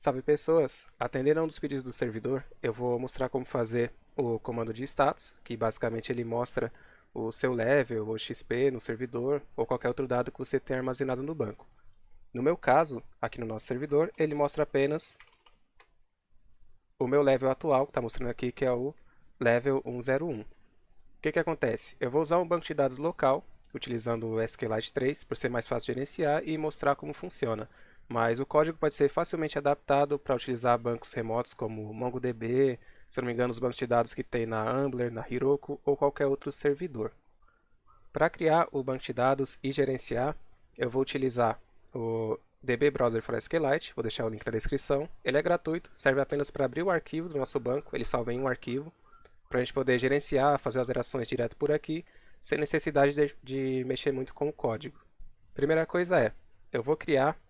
Salve pessoas! Atendendo a um dos pedidos do servidor, eu vou mostrar como fazer o comando de status, que basicamente ele mostra o seu level ou XP no servidor ou qualquer outro dado que você tenha armazenado no banco. No meu caso, aqui no nosso servidor, ele mostra apenas o meu level atual, que está mostrando aqui que é o level 101. O que acontece? Eu vou usar um banco de dados local, utilizando o SQLite 3, por ser mais fácil de gerenciar e mostrar como funciona. Mas o código pode ser facilmente adaptado para utilizar bancos remotos como o MongoDB, se não me engano, os bancos de dados que tem na Ambler, na Heroku ou qualquer outro servidor. Para criar o banco de dados e gerenciar, eu vou utilizar o DB Browser for SQLite, vou deixar o link na descrição. Ele é gratuito, serve apenas para abrir o arquivo do nosso banco, ele salva em um arquivo, para a gente poder gerenciar, fazer alterações direto por aqui, sem necessidade de mexer muito com o código. Primeira coisa é, eu vou criar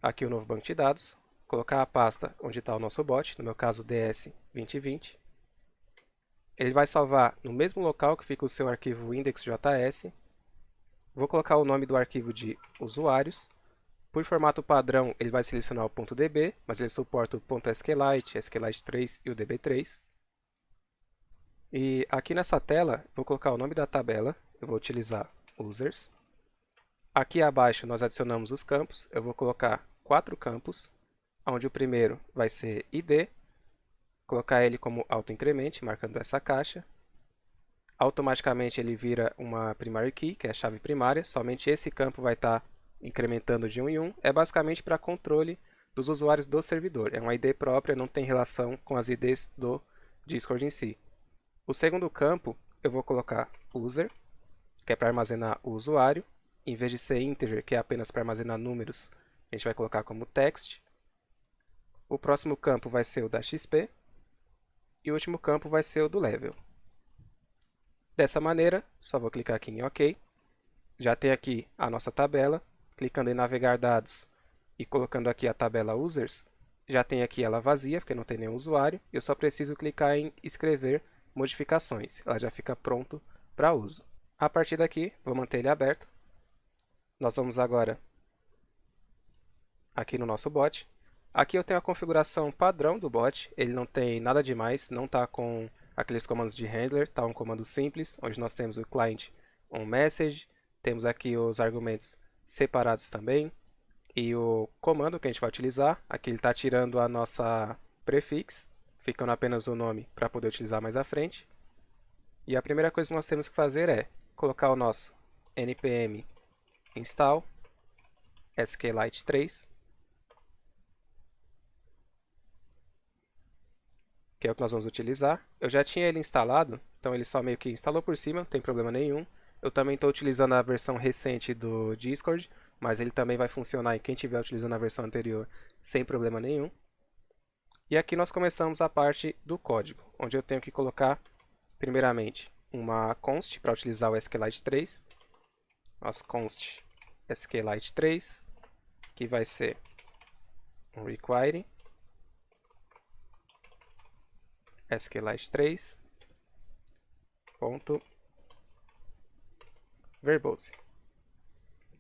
aqui o novo banco de dados, colocar a pasta onde está o nosso bot, no meu caso DS2020. Ele vai salvar no mesmo local que fica o seu arquivo index.js. Vou colocar o nome do arquivo de usuários. Por formato padrão, ele vai selecionar o .db, mas ele suporta o .sqlite, SQLite 3 e o DB3. E aqui nessa tela, vou colocar o nome da tabela, eu vou utilizar users. Aqui abaixo nós adicionamos os campos, eu vou colocar 4 campos, onde o primeiro vai ser ID, colocar ele como autoincremente, marcando essa caixa. Automaticamente ele vira uma primary key, que é a chave primária, somente esse campo vai estar incrementando de 1 em 1, é basicamente para controle dos usuários do servidor, é uma ID própria, não tem relação com as IDs do Discord em si. O segundo campo eu vou colocar user, que é para armazenar o usuário. Em vez de ser integer, que é apenas para armazenar números, a gente vai colocar como text. O próximo campo vai ser o da XP. E o último campo vai ser o do level. Dessa maneira, só vou clicar aqui em OK. Já tem aqui a nossa tabela. Clicando em navegar dados e colocando aqui a tabela users, já tem aqui ela vazia, porque não tem nenhum usuário. Eu só preciso clicar em escrever modificações, ela já fica pronto para uso. A partir daqui, vou manter ele aberto. Nós vamos agora aqui no nosso bot. Aqui eu tenho a configuração padrão do bot, ele não tem nada demais, não está com aqueles comandos de handler, está um comando simples, onde nós temos o client onMessage, temos aqui os argumentos separados também, e o comando que a gente vai utilizar, aqui ele está tirando a nossa prefix, ficando apenas o nome para poder utilizar mais à frente. E a primeira coisa que nós temos que fazer é colocar o nosso npm install SQLite 3, que é o que nós vamos utilizar. Eu já tinha ele instalado, então ele só meio que instalou por cima, não tem problema nenhum. Eu também estou utilizando a versão recente do Discord, mas ele também vai funcionar em quem estiver utilizando a versão anterior sem problema nenhum. E aqui nós começamos a parte do código, onde eu tenho que colocar, primeiramente, uma const para utilizar o SQLite 3. Nosso const SQLite 3, que vai ser um require SQLite 3 verbose.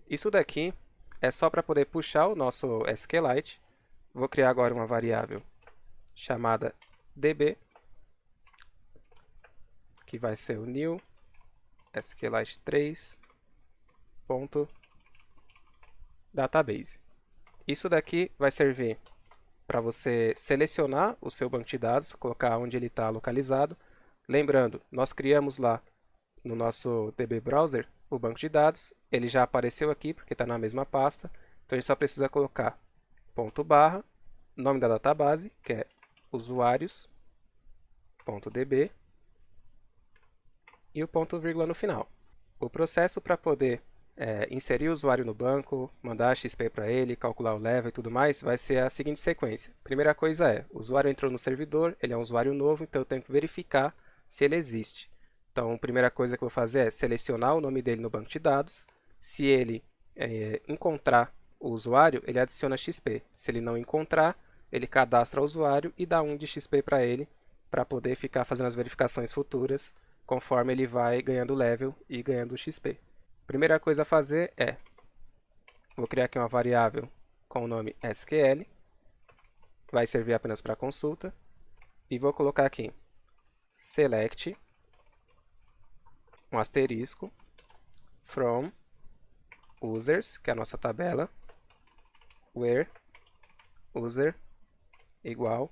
Isso daqui é só para poder puxar o nosso SQLite. Vou criar agora uma variável chamada db, que vai ser o new SQLite 3.database. Isso daqui vai servir para você selecionar o seu banco de dados, colocar onde ele está localizado. Lembrando, nós criamos lá no nosso DB Browser o banco de dados, ele já apareceu aqui porque está na mesma pasta, então a gente só precisa colocar ponto barra, nome da database, que é usuários.db, e o ponto vírgula no final. O processo para poder inserir o usuário no banco, mandar XP para ele, calcular o level e tudo mais, vai ser a seguinte sequência. Primeira coisa é, o usuário entrou no servidor, ele é um usuário novo, então eu tenho que verificar se ele existe. Então, a primeira coisa que eu vou fazer é selecionar o nome dele no banco de dados. Se ele encontrar o usuário, ele adiciona XP. Se ele não encontrar, ele cadastra o usuário e dá 1 de XP para ele, para poder ficar fazendo as verificações futuras, conforme ele vai ganhando level e ganhando XP. Primeira coisa a fazer é, vou criar aqui uma variável com o nome SQL, vai servir apenas para consulta. E vou colocar aqui select, um asterisco, from users, que é a nossa tabela, where user igual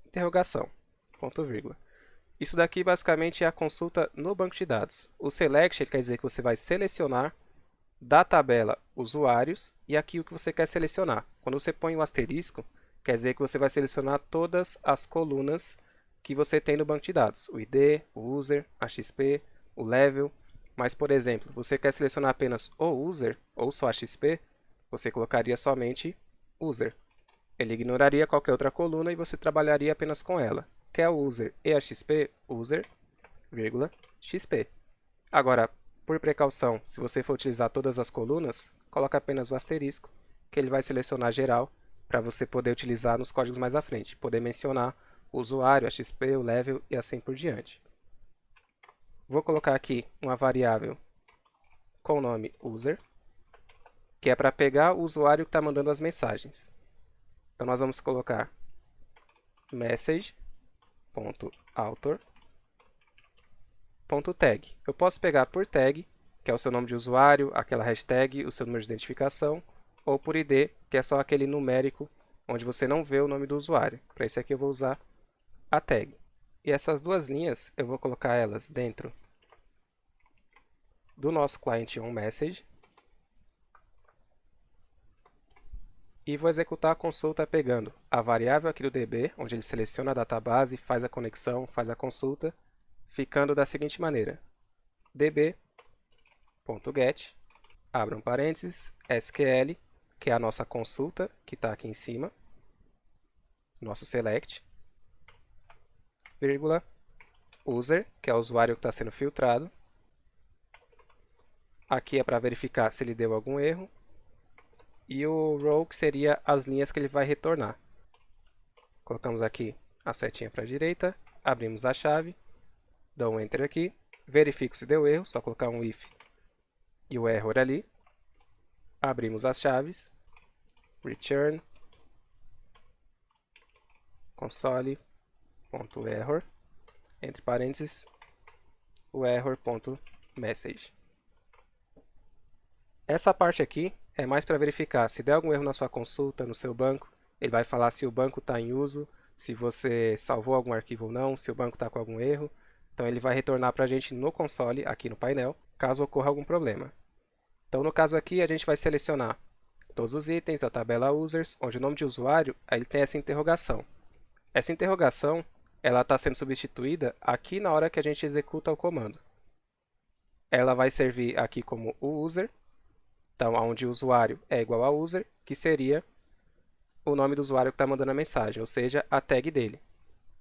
interrogação, ponto vírgula. Isso daqui basicamente é a consulta no banco de dados. O select ele quer dizer que você vai selecionar da tabela usuários e aqui o que você quer selecionar. Quando você põe o asterisco, quer dizer que você vai selecionar todas as colunas que você tem no banco de dados. O ID, o user, a XP, o level. Mas, por exemplo, você quer selecionar apenas o user ou só a XP, você colocaria somente user. Ele ignoraria qualquer outra coluna e você trabalharia apenas com ela. Quer o user e a XP? User, vírgula, XP. Agora, por precaução, se você for utilizar todas as colunas, coloque apenas o asterisco, que ele vai selecionar geral, para você poder utilizar nos códigos mais à frente. Poder mencionar o usuário, a XP, o level e assim por diante. Vou colocar aqui uma variável com o nome user, que é para pegar o usuário que está mandando as mensagens. Então, nós vamos colocar message.author.tag. Eu posso pegar por tag, que é o seu nome de usuário, aquela hashtag, o seu número de identificação, ou por ID, que é só aquele numérico onde você não vê o nome do usuário. Para isso aqui eu vou usar a tag. E essas duas linhas eu vou colocar elas dentro do nosso client onMessage e vou executar a consulta pegando a variável aqui do DB, onde ele seleciona a database, faz a conexão, faz a consulta, ficando da seguinte maneira: db.get, abra um parênteses, SQL, que é a nossa consulta, que está aqui em cima, nosso select, vírgula, user, que é o usuário que está sendo filtrado. Aqui é para verificar se ele deu algum erro. E o row, que seria as linhas que ele vai retornar. Colocamos aqui a setinha para a direita, abrimos a chave, dou um Enter aqui, verifico se deu erro, só colocar um if e o error ali. Abrimos as chaves, return console.error, entre parênteses, o error.message. Essa parte aqui é mais para verificar se der algum erro na sua consulta, no seu banco. Ele vai falar se o banco está em uso, se você salvou algum arquivo ou não, se o banco está com algum erro. Então ele vai retornar para a gente no console, aqui no painel, caso ocorra algum problema. Então no caso aqui a gente vai selecionar todos os itens da tabela users, onde o nome de usuário ele tem essa interrogação. Essa interrogação ela está sendo substituída aqui na hora que a gente executa o comando. Ela vai servir aqui como o user. Então, onde o usuário é igual a user, que seria o nome do usuário que está mandando a mensagem, ou seja, a tag dele.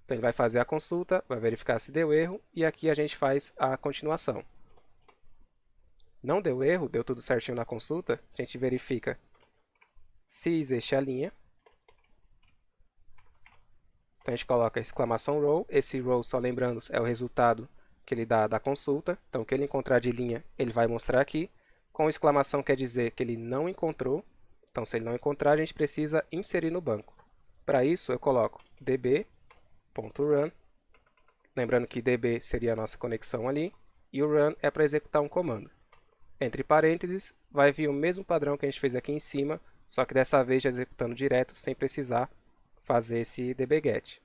Então, ele vai fazer a consulta, vai verificar se deu erro, e aqui a gente faz a continuação. Não deu erro, deu tudo certinho na consulta, a gente verifica se existe a linha. Então, a gente coloca exclamação row, esse row, só lembrando, é o resultado que ele dá da consulta. Então, o que ele encontrar de linha, ele vai mostrar aqui. Com exclamação quer dizer que ele não encontrou. Então, se ele não encontrar, a gente precisa inserir no banco. Para isso, eu coloco db.run. Lembrando que db seria a nossa conexão ali. E o run é para executar um comando. Entre parênteses, vai vir o mesmo padrão que a gente fez aqui em cima, só que dessa vez já executando direto, sem precisar fazer esse dbget.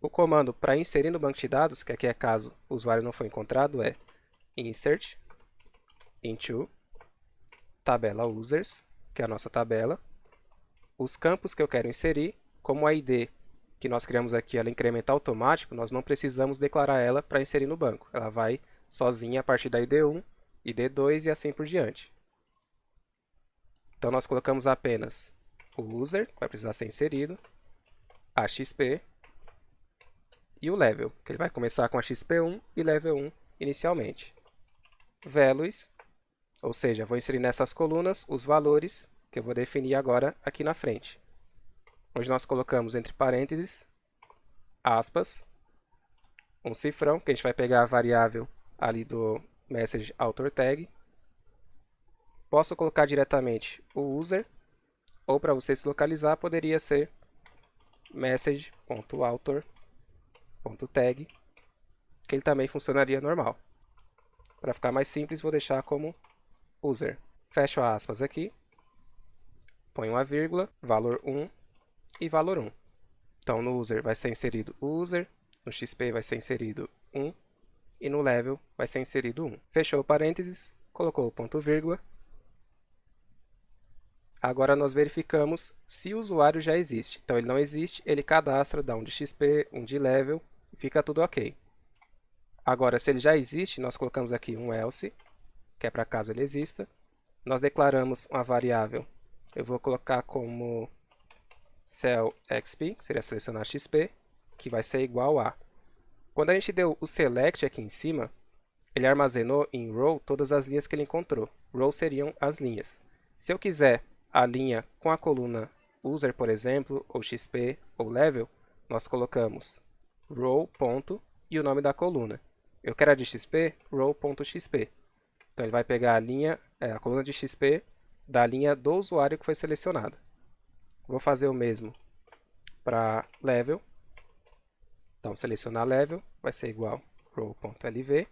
O comando para inserir no banco de dados, que aqui é caso o usuário não foi encontrado, é insert into tabela users, que é a nossa tabela. Os campos que eu quero inserir, como a ID que nós criamos aqui, ela incrementa automático, nós não precisamos declarar ela para inserir no banco. Ela vai sozinha a partir da ID1, ID2 e assim por diante. Então, nós colocamos apenas o user, que vai precisar ser inserido, a XP e o level, que ele vai começar com a XP1 e level 1 inicialmente. Values, ou seja, vou inserir nessas colunas os valores que eu vou definir agora aqui na frente. Onde nós colocamos entre parênteses, aspas, um cifrão, que a gente vai pegar a variável ali do message author tag. Posso colocar diretamente o user, Ou para você se localizar, poderia ser message.author.tag, que ele também funcionaria normal. Para ficar mais simples, vou deixar como user. Fecho aspas aqui, ponho uma vírgula, valor 1 e valor 1. Então, no user vai ser inserido o user, no XP vai ser inserido 1 e no level vai ser inserido 1. Fechou o parênteses, colocou o ponto vírgula. Agora nós verificamos se o usuário já existe. Então, ele não existe, ele cadastra, dá um de XP, um de level e fica tudo ok. Agora, se ele já existe, nós colocamos aqui um else, que é para caso ele exista. Nós declaramos uma variável, eu vou colocar como cellXP, que seria selecionar XP, que vai ser igual a. Quando a gente deu o select aqui em cima, ele armazenou em row todas as linhas que ele encontrou. Row seriam as linhas. Se eu quiser a linha com a coluna user, por exemplo, ou XP, ou level, nós colocamos row. E o nome da coluna. Eu quero a de XP, row.xp. Então ele vai pegar a linha, a coluna de XP da linha do usuário que foi selecionado. Vou fazer o mesmo para level. Então selecionar level vai ser igual row.lv.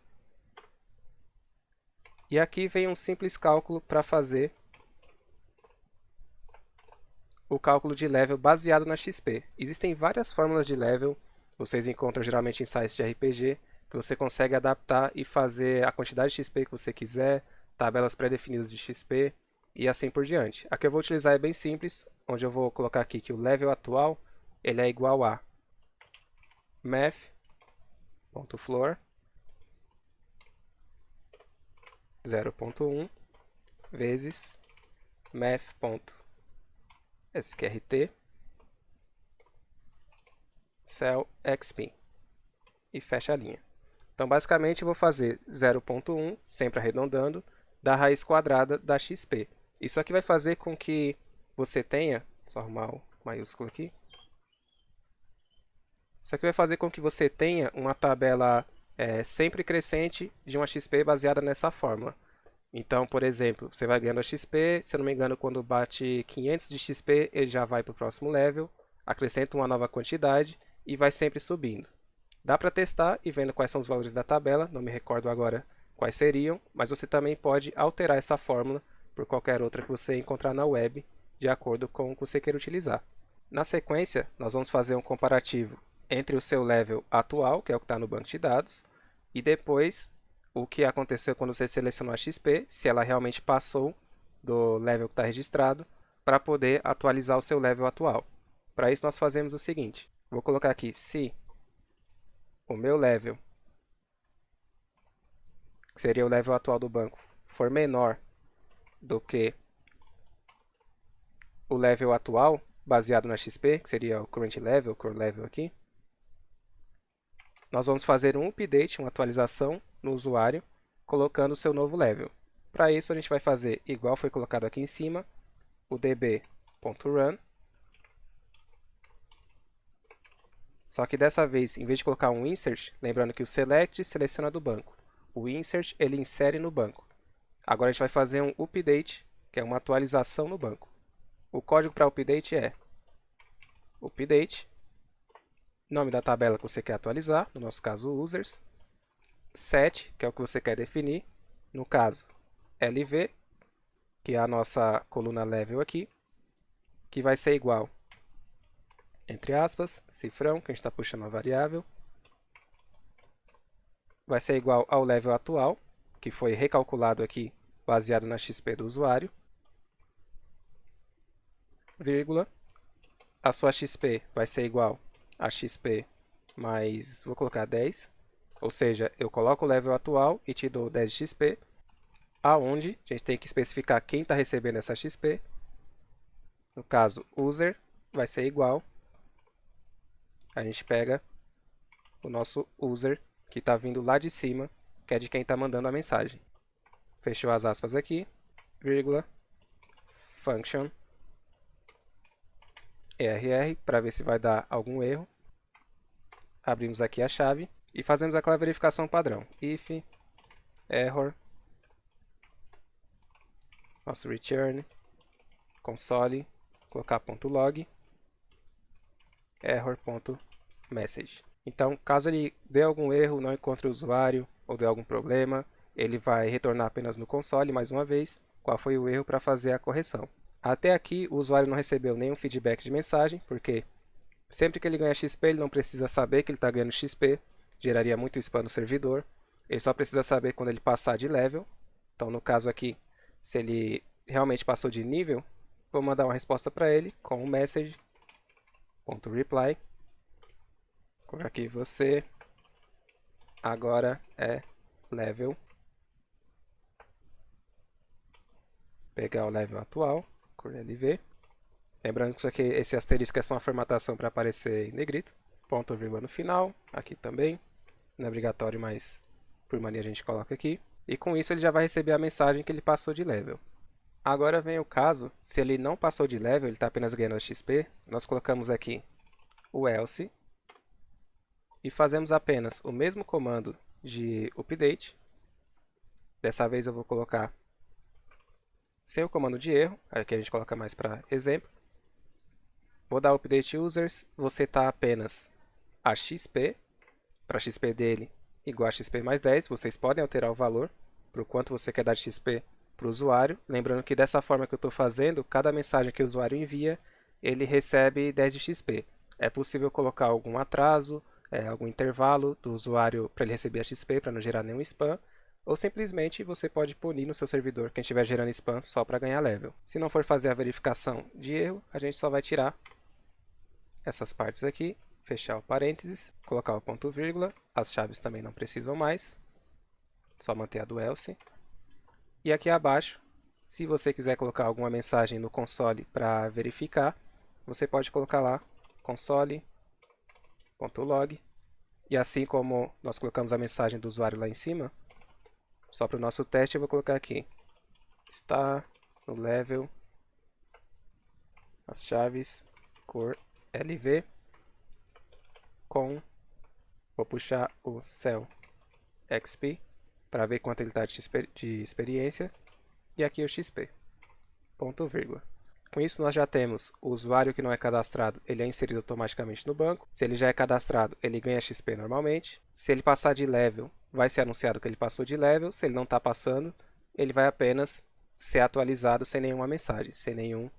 E aqui vem um simples cálculo para fazer o cálculo de level baseado na XP. Existem várias fórmulas de level, vocês encontram geralmente em sites de RPG, que você consegue adaptar e fazer a quantidade de XP que você quiser, tabelas pré-definidas de XP e assim por diante. A que eu vou utilizar é bem simples, onde eu vou colocar aqui que o level atual ele é igual a math.floor 0.1 vezes math.sqrt cellXP e fecha a linha. Então, basicamente, eu vou fazer 0.1, sempre arredondando, da raiz quadrada da XP. Isso aqui vai fazer com que você tenha, só arrumar o maiúsculo aqui, isso aqui vai fazer com que você tenha uma tabela sempre crescente de uma XP baseada nessa fórmula. Então, por exemplo, você vai ganhando a XP, se eu não me engano, quando bate 500 de XP, ele já vai para o próximo level, acrescenta uma nova quantidade e vai sempre subindo. Dá para testar e vendo quais são os valores da tabela, não me recordo agora quais seriam, mas você também pode alterar essa fórmula por qualquer outra que você encontrar na web, de acordo com o que você queira utilizar. Na sequência, nós vamos fazer um comparativo entre o seu level atual, que é o que está no banco de dados, e depois o que aconteceu quando você selecionou a XP, se ela realmente passou do level que está registrado, para poder atualizar o seu level atual. Para isso, nós fazemos o seguinte, vou colocar aqui se o meu level, que seria o level atual do banco, for menor do que o level atual, baseado na XP, que seria o current level, core level aqui, nós vamos fazer um update, uma atualização no usuário, colocando o seu novo level. Para isso, a gente vai fazer igual foi colocado aqui em cima, o db.run. Só que dessa vez, em vez de colocar um insert, lembrando que o select seleciona do banco. O insert ele insere no banco. Agora a gente vai fazer um update, que é uma atualização no banco. O código para update é update, nome da tabela que você quer atualizar, no nosso caso users, set, que é o que você quer definir, no caso lv, que é a nossa coluna level aqui, que vai ser igual, entre aspas, cifrão, que a gente está puxando a variável, vai ser igual ao level atual, que foi recalculado aqui, baseado na XP do usuário, vírgula, a sua XP vai ser igual a XP mais, vou colocar 10, ou seja, eu coloco o level atual e te dou 10 de XP, aonde a gente tem que especificar quem está recebendo essa XP, no caso, user vai ser igual, a gente pega o nosso user, que está vindo lá de cima, que é de quem está mandando a mensagem. Fechou as aspas aqui, vírgula, function, err, para ver se vai dar algum erro. Abrimos aqui a chave e fazemos aquela verificação padrão. If, error, nosso return, console, colocar .log error.message. Então, caso ele dê algum erro, não encontre o usuário ou dê algum problema, ele vai retornar apenas no console, mais uma vez, qual foi o erro para fazer a correção. Até aqui, o usuário não recebeu nenhum feedback de mensagem, porque sempre que ele ganha XP, ele não precisa saber que ele está ganhando XP, geraria muito spam no servidor. Ele só precisa saber quando ele passar de level. Então, no caso aqui, se ele realmente passou de nível, vou mandar uma resposta para ele com o message.reply. Colocar aqui, você agora é level. Pegar o level atual, por LV. Lembrando que isso aqui, esse asterisco é só uma formatação para aparecer em negrito. Ponto vírgula no final, aqui também. Não é obrigatório, mas por mania a gente coloca aqui. E com isso ele já vai receber a mensagem que ele passou de level. Agora vem o caso, se ele não passou de level, ele está apenas ganhando XP, nós colocamos aqui o else e fazemos apenas o mesmo comando de update. Dessa vez eu vou colocar sem o comando de erro, aqui a gente coloca mais para exemplo. Vou dar update users, vou setar apenas a XP, para XP dele igual a XP mais 10, vocês podem alterar o valor para o quanto você quer dar de XP para o usuário. Lembrando que dessa forma que eu estou fazendo, cada mensagem que o usuário envia, ele recebe 10 de XP. É possível colocar algum atraso, algum intervalo do usuário para ele receber a XP, para não gerar nenhum spam, ou simplesmente você pode punir no seu servidor quem estiver gerando spam só para ganhar level. Se não for fazer a verificação de erro, a gente só vai tirar essas partes aqui, fechar o parênteses, colocar o ponto vírgula, as chaves também não precisam mais, só manter a do else. E aqui abaixo, se você quiser colocar alguma mensagem no console para verificar, você pode colocar lá console.log, e assim como nós colocamos a mensagem do usuário lá em cima, só para o nosso teste eu vou colocar aqui, está no level, as chaves, cor LV, vou puxar o cell XP para ver quanto ele está de experiência, e aqui o XP, ponto vírgula. Com isso nós já temos o usuário que não é cadastrado, ele é inserido automaticamente no banco. Se ele já é cadastrado, ele ganha XP normalmente. Se ele passar de level, vai ser anunciado que ele passou de level. Se ele não está passando, ele vai apenas ser atualizado sem nenhuma mensagem, sem nenhum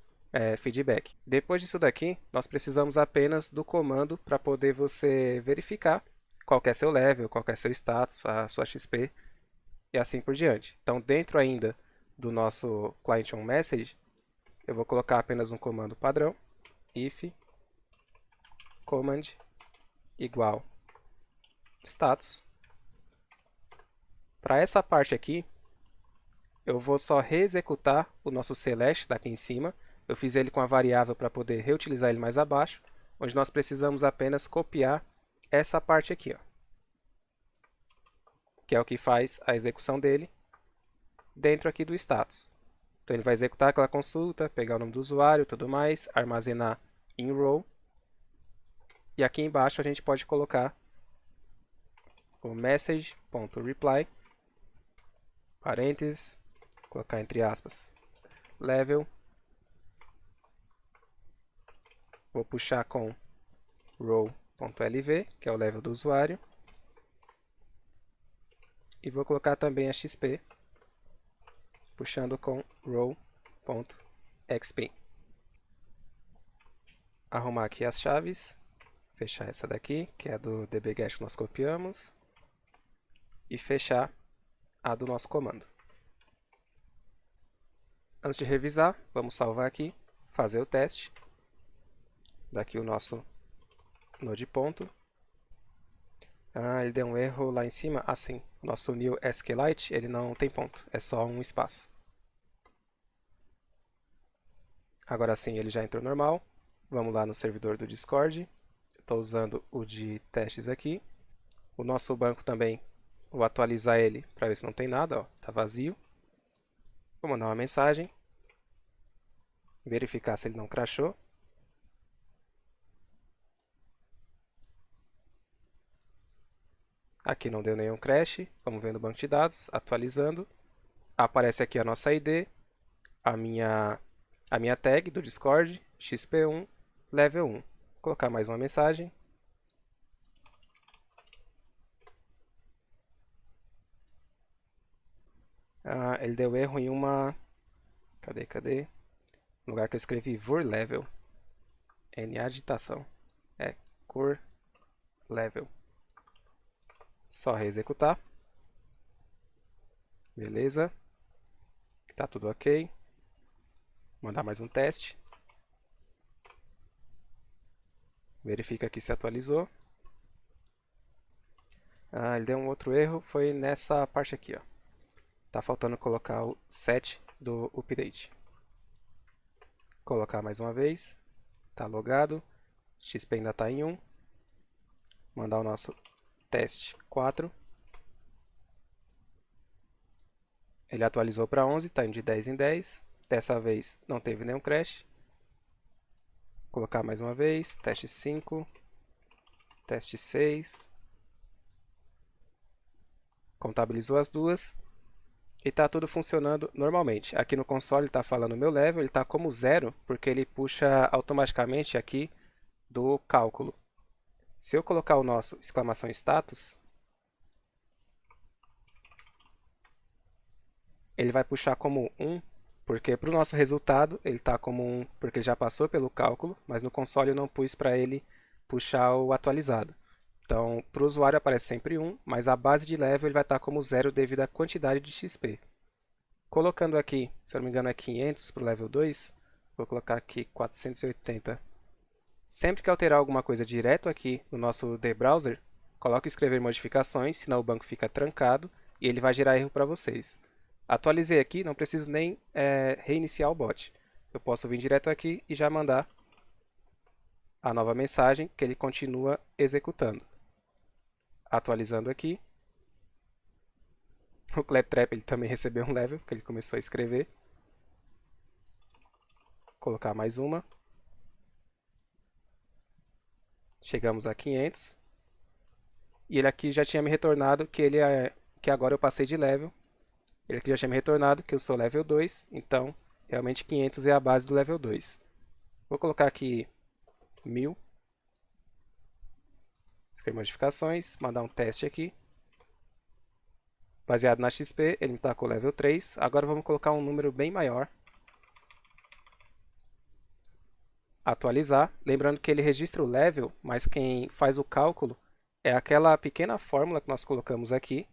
feedback. Depois disso daqui, nós precisamos apenas do comando para poder você verificar qual é seu level, qual é seu status, a sua XP e assim por diante. Então, dentro ainda do nosso client.onMessage, eu vou colocar apenas um comando padrão, if command igual status. Para essa parte aqui, eu vou só reexecutar o nosso select daqui em cima. Eu fiz ele com a variável para poder reutilizar ele mais abaixo, onde nós precisamos apenas copiar essa parte aqui, ó, que é o que faz a execução dele dentro aqui do status. Então ele vai executar aquela consulta, pegar o nome do usuário, tudo mais, armazenar em row. E aqui embaixo a gente pode colocar o message.reply, parênteses, colocar entre aspas, level. Vou puxar com row.lv, que é o level do usuário. E vou colocar também a XP, puxando com row.xp. Arrumar aqui as chaves, fechar essa daqui, que é a do dbGet que nós copiamos, e fechar a do nosso comando. Antes de revisar, vamos salvar aqui, fazer o teste. Daqui o nosso node ponto. Ele deu um erro lá em cima. Sim, nosso new SQLite, ele não tem ponto, é só um espaço. Agora sim, ele já entrou normal. Vamos lá no servidor do Discord. Estou usando o de testes aqui. O nosso banco também, vou atualizar ele para ver se não tem nada. Está vazio. Vou mandar uma mensagem. Verificar se ele não crashou. Aqui não deu nenhum crash. Vamos ver no banco de dados, atualizando. Aparece aqui a nossa ID, a a minha tag do Discord, XP1, level 1. Vou colocar mais uma mensagem. Ele deu erro em uma... Cadê? No lugar que eu escrevi var level. NA digitação. Core level. Só reexecutar. Beleza. Tá tudo ok. Mandar mais um teste. Verifica aqui se atualizou. Ele deu um outro erro, foi nessa parte aqui, ó. Tá faltando colocar o set do update. Colocar mais uma vez. Tá logado. XP ainda está em 1. Mandar o nosso teste 4. Ele atualizou para 11, está indo de 10 em 10. Dessa vez não teve nenhum crash. Colocar mais uma vez, teste 5, teste 6. Contabilizou as duas. E está tudo funcionando normalmente. Aqui no console está falando meu level, ele está como 0, porque ele puxa automaticamente aqui do cálculo. Se eu colocar o nosso exclamação status, ele vai puxar como 1, porque para o nosso resultado ele está como 1, porque ele já passou pelo cálculo, mas no console eu não pus para ele puxar o atualizado. Então, para o usuário aparece sempre 1, mas a base de level ele vai estar como 0 devido à quantidade de XP. Colocando aqui, se eu não me engano é 500 para o level 2, vou colocar aqui 480. Sempre que alterar alguma coisa direto aqui no nosso dbrowser, coloque escrever modificações, senão o banco fica trancado e ele vai gerar erro para vocês. Atualizei aqui, não preciso nem reiniciar o bot. Eu posso vir direto aqui e já mandar a nova mensagem que ele continua executando. Atualizando aqui. O Claptrap ele também recebeu um level, porque ele começou a escrever. Vou colocar mais uma. Chegamos a 500. E ele aqui já tinha me retornado que agora eu passei de level. Ele aqui já tinha me retornado que eu sou level 2, então realmente 500 é a base do level 2. Vou colocar aqui 1000. Escrever modificações, mandar um teste aqui. Baseado na XP, ele está com o level 3. Agora vamos colocar um número bem maior. Atualizar. Lembrando que ele registra o level, mas quem faz o cálculo é aquela pequena fórmula que nós colocamos aqui,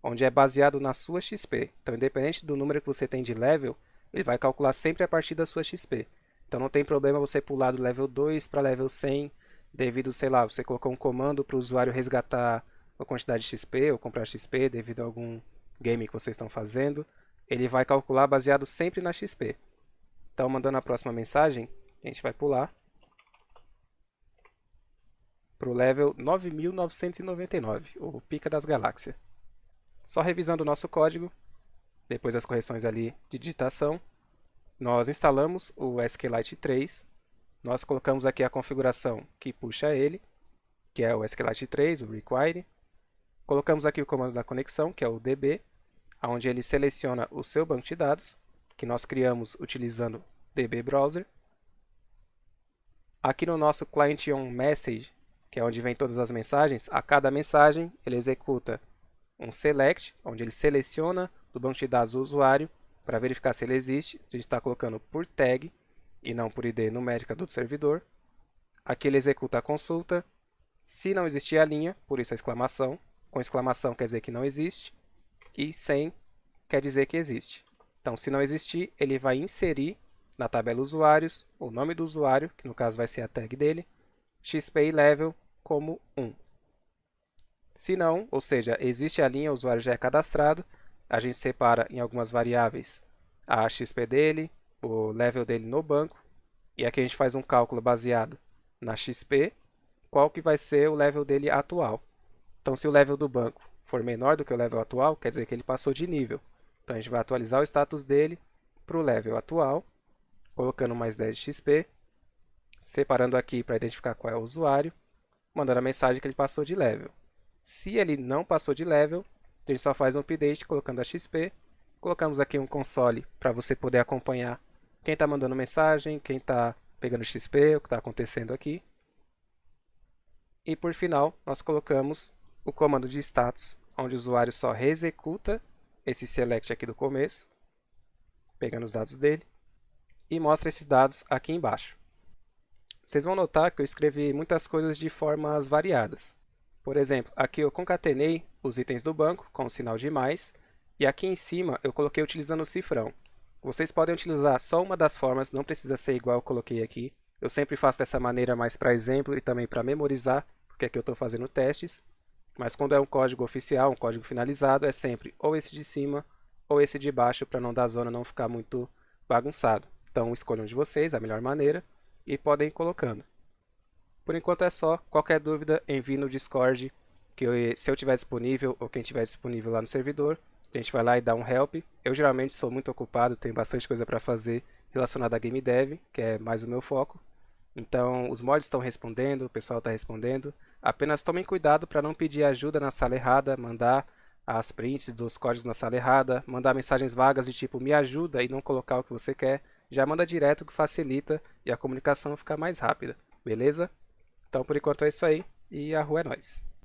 onde é baseado na sua XP. Então, independente do número que você tem de level, ele vai calcular sempre a partir da sua XP. Então, não tem problema você pular do level 2 para level 100, devido, sei lá, você colocou um comando para o usuário resgatar a quantidade de XP ou comprar XP devido a algum game que vocês estão fazendo. Ele vai calcular baseado sempre na XP. Então, mandando a próxima mensagem, a gente vai pular para o level 9999, o Pica das Galáxias. Só revisando o nosso código, depois das correções ali de digitação, nós instalamos o SQLite 3, nós colocamos aqui a configuração que puxa ele, que é o SQLite 3, o require, colocamos aqui o comando da conexão, que é o db, onde ele seleciona o seu banco de dados, que nós criamos utilizando db browser. Aqui no nosso client on message, que é onde vem todas as mensagens, a cada mensagem ele executa um select, onde ele seleciona do banco de dados o usuário para verificar se ele existe. A gente está colocando por tag e não por ID numérica do servidor. Aqui ele executa a consulta. Se não existir a linha, por isso a exclamação. Com exclamação quer dizer que não existe. E sem quer dizer que existe. Então, se não existir, ele vai inserir na tabela usuários o nome do usuário, que no caso vai ser a tag dele, XP e level como 1. Se não, ou seja, existe a linha, o usuário já é cadastrado, a gente separa em algumas variáveis a XP dele, o level dele no banco, e aqui a gente faz um cálculo baseado na XP, qual que vai ser o level dele atual. Então, se o level do banco for menor do que o level atual, quer dizer que ele passou de nível. Então, a gente vai atualizar o status dele para o level atual, colocando mais 10 de XP, separando aqui para identificar qual é o usuário, mandando a mensagem que ele passou de level. Se ele não passou de level, a gente só faz um update colocando a XP. Colocamos aqui um console para você poder acompanhar quem está mandando mensagem, quem está pegando XP, o que está acontecendo aqui. E por final, nós colocamos o comando de status, onde o usuário só reexecuta esse select aqui do começo, pegando os dados dele, e mostra esses dados aqui embaixo. Vocês vão notar que eu escrevi muitas coisas de formas variadas. Por exemplo, aqui eu concatenei os itens do banco com o sinal de mais, e aqui em cima eu coloquei utilizando o cifrão. Vocês podem utilizar só uma das formas, não precisa ser igual eu coloquei aqui. Eu sempre faço dessa maneira mais para exemplo e também para memorizar, porque aqui eu estou fazendo testes. Mas quando é um código oficial, um código finalizado, é sempre ou esse de cima ou esse de baixo, para não dar zona, não ficar muito bagunçado. Então escolham de vocês a melhor maneira e podem ir colocando. Por enquanto é só. Qualquer dúvida, envie no Discord, que se eu estiver disponível ou quem estiver disponível lá no servidor, a gente vai lá e dá um help. Eu geralmente sou muito ocupado, tenho bastante coisa para fazer relacionada a Game Dev, que é mais o meu foco. Então, os mods estão respondendo, o pessoal está respondendo. Apenas tomem cuidado para não pedir ajuda na sala errada, mandar as prints dos códigos na sala errada, mandar mensagens vagas de tipo me ajuda e não colocar o que você quer. Já manda direto, que facilita e a comunicação fica mais rápida, beleza? Então, por enquanto é isso aí e a rua é nóis.